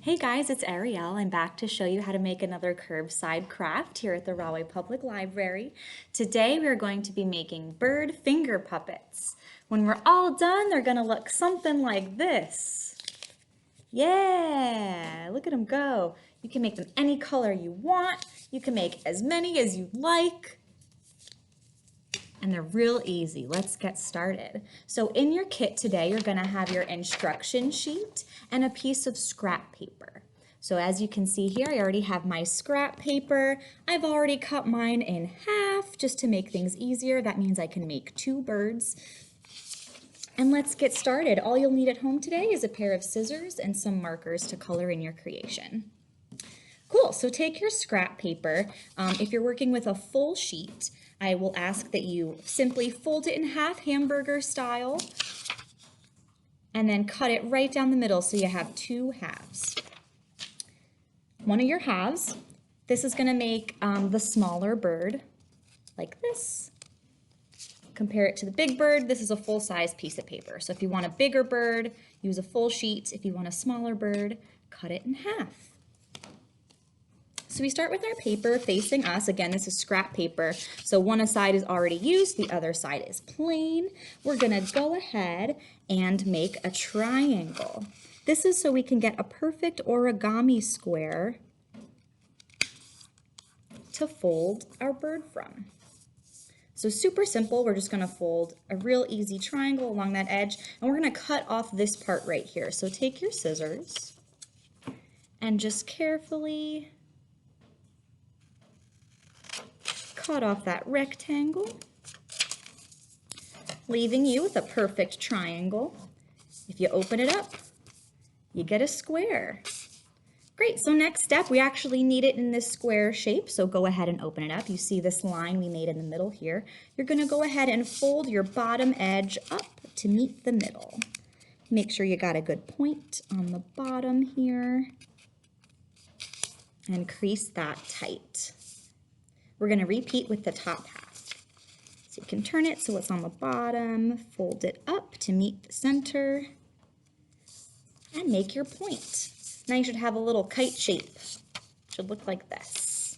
Hey guys, it's Ariel. I'm back to show you how to make another curbside craft here at the Rahway Public Library. Today we are going to be making bird finger puppets. When we're all done, they're going to look something like this. Yeah, look at them go. You can make them any color you want. You can make as many as you like. And they're real easy. Let's get started. So in your kit today, you're going to have your instruction sheet and a piece of scrap paper. So as you can see here, I already have my scrap paper. I've already cut mine in half just to make things easier. That means I can make two birds. And let's get started. All you'll need at home today is a pair of scissors and some markers to color in your creation. Cool, so take your scrap paper. If you're working with a full sheet, I will ask that you simply fold it in half, hamburger style, and then cut it right down the middle so you have two halves. One of your halves, this is going to make the smaller bird, like this. Compare it to the big bird. This is a full-size piece of paper. So if you want a bigger bird, use a full sheet. If you want a smaller bird, cut it in half. So we start with our paper facing us. Again, this is scrap paper. So one side is already used, the other side is plain. We're gonna go ahead and make a triangle. This is so we can get a perfect origami square to fold our bird from. So super simple, we're just gonna fold a real easy triangle along that edge, and we're gonna cut off this part right here. So take your scissors and just carefully cut off that rectangle, leaving you with a perfect triangle. If you open it up, you get a square. Great, so next step, we actually need it in this square shape, so go ahead and open it up. You see this line we made in the middle here. You're gonna go ahead and fold your bottom edge up to meet the middle. Make sure you got a good point on the bottom here and crease that tight. We're going to repeat with the top half. So you can turn it so it's on the bottom, fold it up to meet the center, and make your point. Now you should have a little kite shape. It should look like this.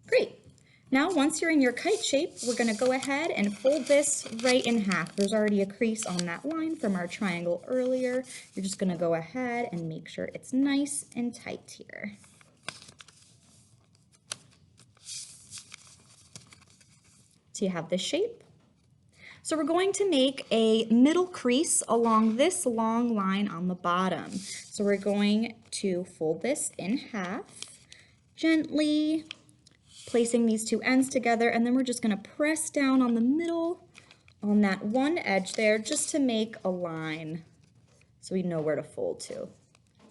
Great. Now once you're in your kite shape, we're going to go ahead and fold this right in half. There's already a crease on that line from our triangle earlier. You're just going to go ahead and make sure it's nice and tight here. So you have this shape. So we're going to make a middle crease along this long line on the bottom. So we're going to fold this in half, gently placing these two ends together, and then we're just going to press down on the middle on that one edge there just to make a line so we know where to fold to.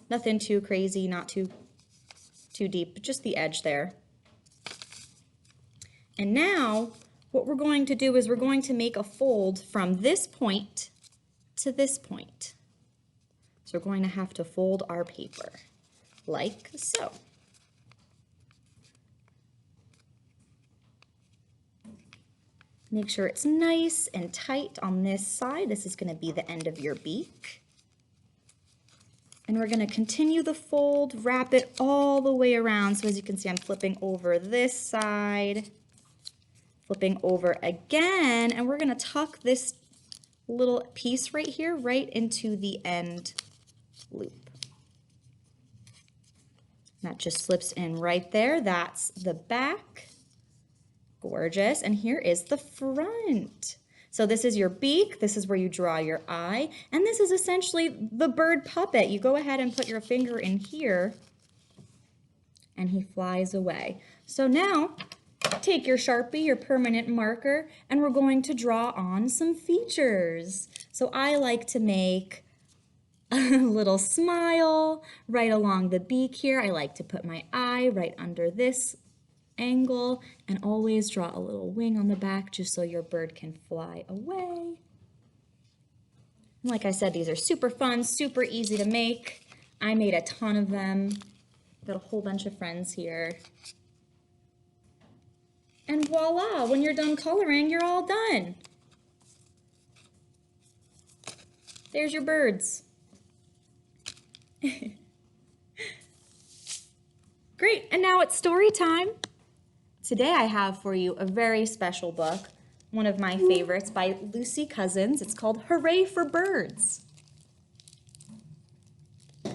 Nothing too crazy, not too deep, but just the edge there. And now what we're going to do is we're going to make a fold from this point to this point. So we're going to have to fold our paper like so. Make sure it's nice and tight on this side. This is going to be the end of your beak. And we're going to continue the fold, wrap it all the way around. So as you can see, I'm flipping over this side, flipping over again, and we're going to tuck this little piece right here right into the end loop. That just slips in right there. That's the back. Gorgeous. And here is the front. So this is your beak, this is where you draw your eye, and this is essentially the bird puppet. You go ahead and put your finger in here, and he flies away. So now, take your Sharpie, your permanent marker, and we're going to draw on some features. So I like to make a little smile right along the beak here. I like to put my eye right under this angle, and always draw a little wing on the back just so your bird can fly away. And like I said, these are super fun, super easy to make. I made a ton of them. Got a whole bunch of friends here. And voila, when you're done coloring, you're all done. There's your birds. Great, and now it's story time. Today I have for you a very special book, one of my favorites by Lucy Cousins. It's called Hooray for Birds.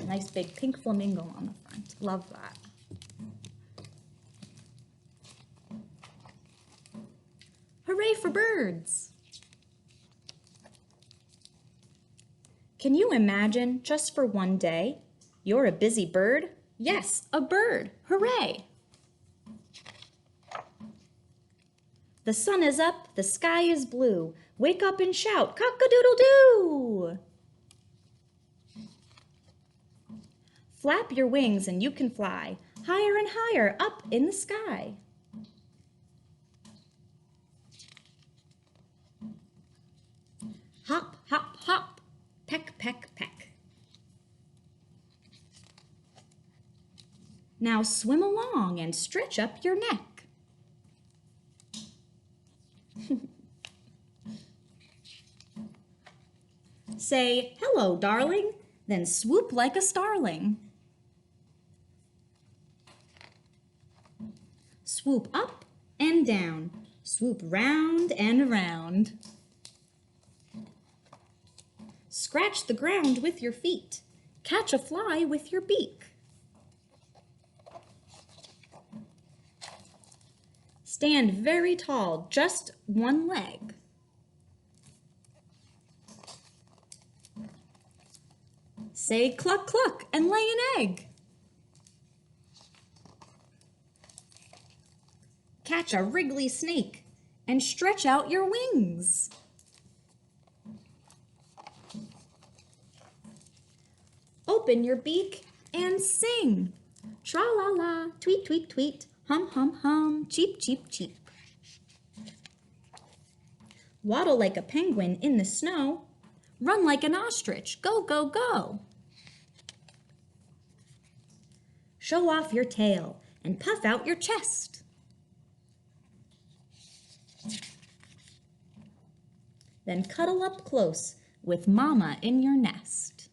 Nice big pink flamingo on the front. Love that. Hooray for birds! Can you imagine, just for one day, you're a busy bird? Yes, a bird. Hooray! The sun is up, the sky is blue. Wake up and shout, cock-a-doodle-doo! Flap your wings and you can fly higher and higher up in the sky. Hop, hop, hop, peck, peck, peck. Now swim along and stretch up your neck. Say, hello, darling, then swoop like a starling. Swoop up and down, swoop round and round. Scratch the ground with your feet, catch a fly with your beak. Stand very tall, just one leg. Say cluck cluck and lay an egg. Catch a wriggly snake and stretch out your wings. Open your beak and sing. Tra-la-la, tweet, tweet, tweet, hum, hum, hum, cheep, cheep, cheep. Waddle like a penguin in the snow. Run like an ostrich, go, go, go. Show off your tail and puff out your chest. Then cuddle up close with Mama in your nest.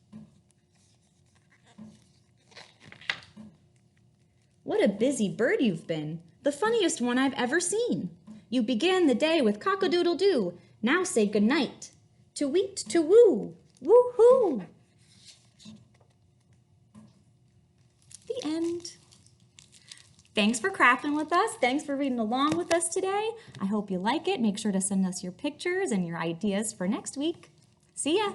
What a busy bird you've been, the funniest one I've ever seen. You began the day with cock-a-doodle-doo, now say goodnight. To-weet, to-woo, woo-hoo. The end. Thanks for crafting with us. Thanks for reading along with us today. I hope you like it. Make sure to send us your pictures and your ideas for next week. See ya.